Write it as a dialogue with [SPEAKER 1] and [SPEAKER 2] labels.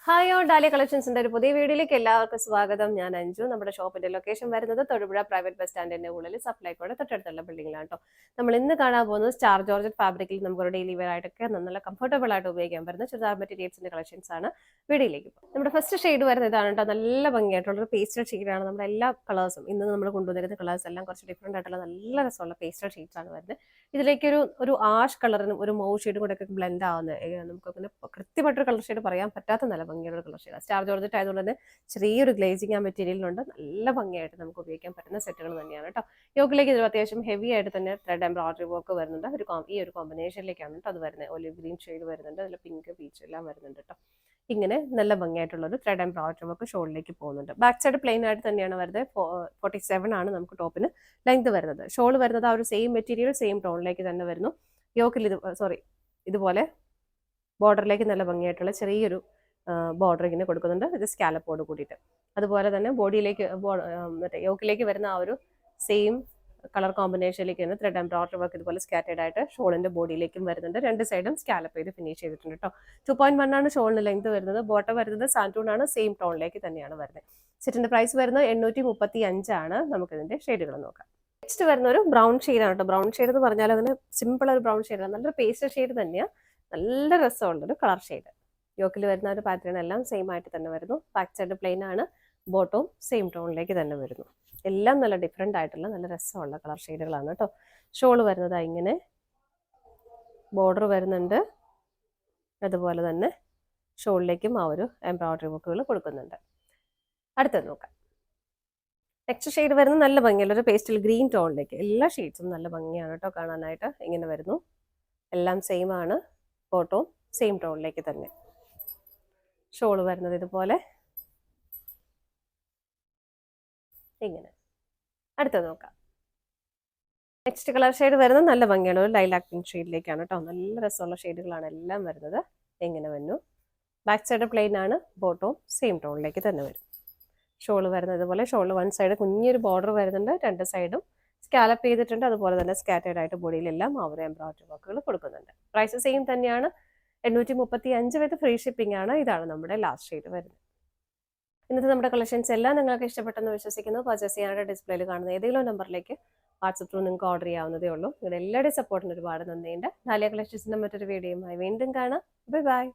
[SPEAKER 1] Hi all dahlia കളക്ഷൻസിന്റെ ഒരു പുതിയ വീഡിയോയിലേക്ക് എല്ലാവർക്കും സ്വാഗതം. ഞാൻ അഞ്ജു. നമ്മുടെ ഷോപ്പിന്റെ ലൊക്കേഷൻ വരുന്നത് തൊടുപുഴ പ്രൈവറ്റ് ബസ് സ്റ്റാൻഡിന്റെ ഉള്ളിൽ സപ്ലൈക്കോടെ തൊട്ടടുത്തുള്ള ബിൽഡിംഗിലാണ് കേട്ടോ. നമ്മൾ ഇന്ന് കാണാൻ പോകുന്നത് സ്റ്റാർ ജോർജറ്റ് ഫാബ്രിക്കിൽ നമുക്ക് ഡെയിലി വെയർ ആയിട്ടൊക്കെ നല്ല കംഫർട്ടബിൾ ആയിട്ട് ഉപയോഗിക്കാൻ പറ്റുന്ന ചുരിദാർ മെറ്റീരിയൽസിന്റെ കളക്ഷൻസ് ആണ്. വീഡിയോയിലേക്ക് പോകും. നമ്മുടെ ഫസ്റ്റ് ഷെയ്ഡ് വരുന്നത് ഇതാണ് കേട്ടോ. നല്ല ഭംഗിയായിട്ടുള്ള ഒരു പേസ്റ്റൽ ഷെയ്ഡാണ്. നമ്മുടെ എല്ലാ കളേഴ്സും ഇന്ന് നമ്മൾ കൊണ്ടുവന്നിരുന്ന കളേഴ്സ് എല്ലാം കുറച്ച് ഡിഫറെന്റ് ആയിട്ടുള്ള നല്ല രസമുള്ള പേസ്റ്റൽ ഷെയ്ഡ്സ് ആണ് വരുന്നത്. ഇതിലേക്ക് ഒരു ആഷ് കളറിനും ഒരു മൗ ഷെയ്ഡും കൂടെ ഒക്കെ ബ്ലെൻഡ് ആവുന്ന നമുക്ക് അങ്ങനെ കൃത്യമായിട്ടൊരു കളർ ഷെയ്ഡ് പറയാൻ പറ്റാത്ത നല്ല ഭംഗിയുള്ള കളർ ഷെയ്ഡ്. സ്റ്റാർ ജോർജറ്റ് ആയതുകൊണ്ട് തന്നെ ചെറിയൊരു ഗ്ലേസിങ് ആ മെറ്റീരിയലുണ്ട്. നല്ല ഭംഗിയായിട്ട് നമുക്ക് ഉപയോഗിക്കാൻ പറ്റുന്ന സെറ്റുകൾ തന്നെയാണ് കേട്ടോ. യോക്കിലേക്ക് ഇത് അത്യാവശ്യം ഹെവി ആയിട്ട് തന്നെ ത്രെഡ് എംബ്രോയിഡറി വർക്ക് വരുന്നുണ്ട്. ഈ ഒരു കോമ്പിനേഷനിലേക്കാണ് കേട്ടോ അത് വരുന്നത്. ഒലിവ് ഗ്രീൻ ഷെയ്ഡ് വരുന്നുണ്ട്, അതിൽ പിങ്ക് പീച്ച് എല്ലാം വരുന്നുണ്ട് കേട്ടോ. ഇങ്ങനെ നല്ല ഭംഗിയായിട്ടുള്ള ഒരു ത്രെഡ് എംബ്രോയിഡറി വർക്ക് ഷോളിലേക്ക് പോകുന്നുണ്ട്. ബാക്ക് സൈഡ് പ്ലെയിൻ ആയിട്ട് തന്നെയാണ് വരുന്നത്. 47 ആണ് നമുക്ക് ടോപ്പിന് ലെങ്ത് വരുന്നത്. ഷോൾ വരുന്നത് ആ ഒരു സെയിം മെറ്റീരിയൽ സെയിം ടോണിലേക്ക് തന്നെ വരുന്നു. യോക്കിൽ ഇതുപോലെ ബോർഡറിലേക്ക് നല്ല ഭംഗിയായിട്ടുള്ള ചെറിയൊരു ബോർഡർ ഇങ്ങനെ കൊടുക്കുന്നുണ്ട്. ഇത് സ്കാലപ്പോട് കൂടിയിട്ട്. അതുപോലെ തന്നെ ബോഡിയിലേക്ക് മറ്റേ യോക്കിലേക്ക് വരുന്ന ആ ഒരു സെയിം കളർ കോമ്പിനേഷനിലേക്ക് തന്നെ ത്രെഡ് എംബ്രോയിഡറി വർക്ക് ഇതുപോലെ സ്കാറ്റേഡ് ആയിട്ട് ഷോളിന്റെ ബോഡിയിലേക്കും വരുന്നുണ്ട്. രണ്ട് സൈഡും സ്കാലപ്പ് ചെയ്ത് ഫിനിഷ് ചെയ്തിട്ടുണ്ട് കേട്ടോ. 2.1 ആണ് ഷോളിന് ലെങ്ത് വരുന്നത്. ബോട്ടം വരുന്നത് സാൻറ്റൂൺ ആണ്, സെയിം ടോണിലേക്ക് തന്നെയാണ് വരുന്നത്. സെറ്റിന്റെ പ്രൈസ് വരുന്നത് 835 ആണ്. നമുക്കിതിന്റെ ഷെയ്ഡുകൾ നോക്കാം. നെക്സ്റ്റ് വരുന്ന ഒരു ബ്രൗൺ ഷെയ്ഡാണ് കേട്ടോ. ബ്രൗൺ ഷെയ്ഡ് എന്ന് പറഞ്ഞാൽ അങ്ങനെ സിമ്പിൾ ഒരു ബ്രൗൺ ഷെയ്ഡാണ്. നല്ലൊരു പേസ്റ്റൽ ഷെയ്ഡ് തന്നെയാണ്. നല്ല രസമുള്ളൊരു കളർ ഷെയ്ഡ്. യോക്കിൽ വരുന്ന ഒരു പാറ്റേൺ എല്ലാം സെയിം ആയിട്ട് തന്നെ വരുന്നു. ബാക്ക് സൈഡ് പ്ലെയിൻ ആണ്, ബോട്ടവും സെയിം ടോണിലേക്ക് തന്നെ വരുന്നു. എല്ലാം നല്ല ഡിഫറെൻ്റ് ആയിട്ടുള്ള നല്ല രസമുള്ള കളർ ഷെയ്ഡുകളാണ് കേട്ടോ. ഷോള് വരുന്നത് ഇങ്ങനെ ബോർഡർ വരുന്നുണ്ട്. അതുപോലെ തന്നെ ഷോളിലേക്കും ആ ഒരു എംബ്രോയിഡറി വർക്കുകൾ കൊടുക്കുന്നുണ്ട്. അടുത്തത് നോക്കാം. നെക്സ്റ്റ് ഷെയ്ഡ് വരുന്നത് നല്ല ഭംഗിയുള്ള ഒരു പേസ്റ്റൽ ഗ്രീൻ ടോണിലേക്ക്. എല്ലാ ഷെയ്ഡ്സും നല്ല ഭംഗിയാണ് കേട്ടോ കാണാനായിട്ട്. ഇങ്ങനെ വരുന്നു. എല്ലാം സെയിം ആണ്. ബോട്ടവും സെയിം ടോണിലേക്ക് തന്നെ. ഷോള് വരുന്നത് ഇതുപോലെ ഇങ്ങനെ. അടുത്തത് നോക്കാം. നെക്സ്റ്റ് കളർ ഷെയ്ഡ് വരുന്നത് നല്ല ഭംഗിയാണ്. ഒരു ലൈലാക്ക് പിങ്ക് ഷെയ്ഡിലേക്കാണ് കേട്ടോ. നല്ല രസമുള്ള ഷെയ്ഡുകളാണ് എല്ലാം വരുന്നത്. എങ്ങനെ വരുന്നു. ബാക്ക് സൈഡ് പ്ലെയിൻ ആണ്, ബോട്ടവും സെയിം ടോണിലേക്ക് തന്നെ വരും. ഷോള് വരുന്നത് ഇതുപോലെ. ഷോള് വൺ സൈഡ് കുഞ്ഞൊരു ബോർഡർ വരുന്നുണ്ട്. രണ്ട് സൈഡും സ്കാലപ്പ് ചെയ്തിട്ടുണ്ട്. അതുപോലെ തന്നെ സ്കാറ്റേഡ് ആയിട്ട് ബോഡിയിലെല്ലാം ആ ഒരു എംബ്രോയിഡറി വർക്കുകൾ കൊടുക്കുന്നുണ്ട്. പ്രൈസ് സെയിം തന്നെയാണ്. 835 വിത്ത് ഫ്രീ ഷിപ്പിംഗ് ആണ്. ഇതാണ് നമ്മുടെ ലാസ്റ്റ് ഷെയ്ഡ് വരുന്നത്. ഇന്നത്തെ നമ്മുടെ കളക്ഷൻസ് എല്ലാം നിങ്ങൾക്ക് ഇഷ്ടപ്പെട്ടെന്ന് വിശ്വസിക്കുന്നു. പർച്ചേസ് ചെയ്യാനായിട്ട് ഡിസ്പ്ലേയിൽ കാണുന്ന ഏതെങ്കിലും നമ്പറിലേക്ക് വാട്സപ്പ് ത്രൂ നിങ്ങൾക്ക് ഓർഡർ ചെയ്യാവുന്നതേ ഉള്ളൂ. നിങ്ങളുടെ എല്ലാവരുടെയും സപ്പോർട്ടിന് ഒരുപാട് നന്ദിയുണ്ട്. ഡാലിയ കളക്ഷൻസിന്റെ മറ്റൊരു വീഡിയോയുമായി വീണ്ടും കാണാം. Bye bye.